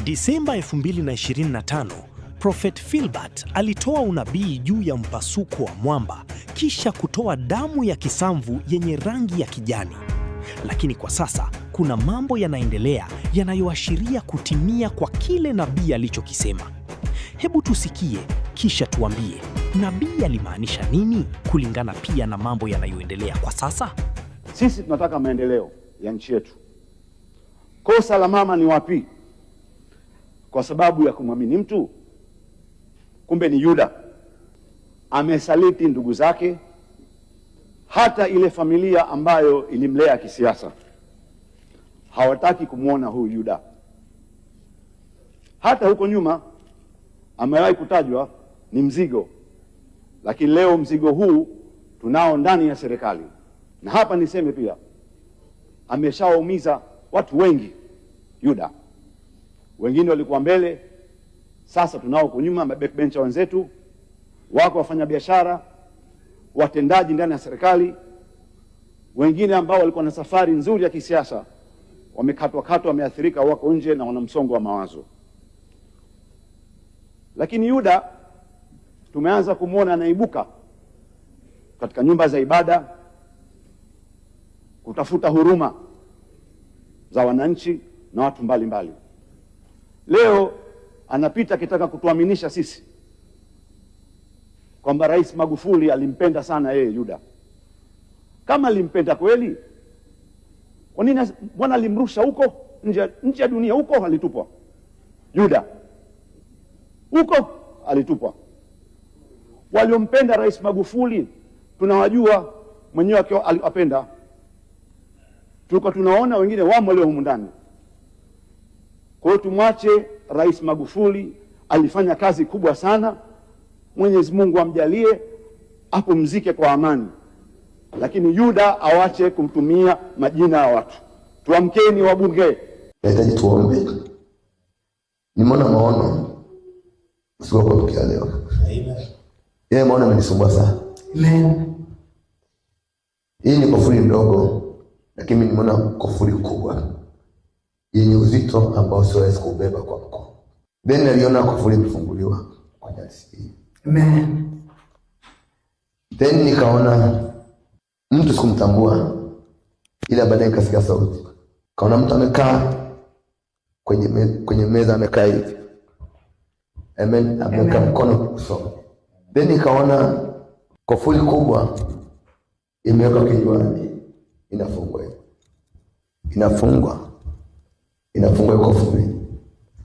Disemba 2025, Prophet Philbert alitoa unabii juu ya mpasuko wa mwamba kisha kutoa damu ya kisamvu yenye rangi ya kijani. Lakini kwa sasa kuna mambo yanaendelea yanayoashiria kutimia kwa kile nabii alichokisema. Hebu tusikie kisha tuambie, nabii alimaanisha nini kulingana pia na mambo yanayoendelea kwa sasa? Sisi tunataka maendeleo ya nchi yetu. Kosa la mama ni wapi? Kwa sababu ya kumwamini mtu. Kumbe ni Yuda amesaliti ndugu zake, hata ile familia ambayo ilimlea kisiasa. Hawataki kumwona huyu Yuda. Hata huko nyuma amewahi kutajwa ni mzigo, lakini leo mzigo huu tunao ndani ya serikali. Na hapa niseme pia, ameshawaumiza watu wengi Yuda. Wengine walikuwa mbele, sasa tunao huko nyuma backbencher wenzetu, wako wafanya biashara, watendaji ndani ya serikali, wengine ambao walikuwa na safari nzuri ya kisiasa, wamekatwa, wameathirika, wako nje na wana msongo wa mawazo. Lakini Yuda tumeanza kumwona anaibuka katika nyumba za ibada kutafuta huruma za wananchi na watu mbalimbali. Leo anapita akitaka kutuaminisha sisi kwamba Rais Magufuli alimpenda sana yeye Yuda. Kama alimpenda kweli, kwa nini mbona alimrusha huko nje ya dunia? Huko alitupwa Yuda, huko alitupwa. Waliompenda Rais Magufuli tunawajua, mwenyewe aliwapenda. Tulikuwa tunaona wengine wamo leo humu ndani. Kwa hiyo tumwache Rais Magufuli, alifanya kazi kubwa sana. Mwenyezi Mungu amjalie apumzike kwa amani. Lakini Yuda awache kumtumia majina ya watu. Tuamkeni wabunge. Nahitaji tuombe. Nimeona maono sio kwa tukia leo. Amen. Yeye maono amenisumbua sana. Amen. Hii ni kofuri ndogo, lakini nimeona kofuri kubwa yenye uzito ambao siwezi kubeba kwa mkono. Then niliona kofuri imefunguliwa kwa nyasi. Amen. Then nikaona mtu sikumtambua, ila baadaye nikasikia sauti. Kaona mtu amekaa kwenye meza, amekaa hivi. Amen. Ameweka mkono usoni. Then nikaona kofuri kubwa imewekwa kinywani, inafungwa. Inafungwa kofuri.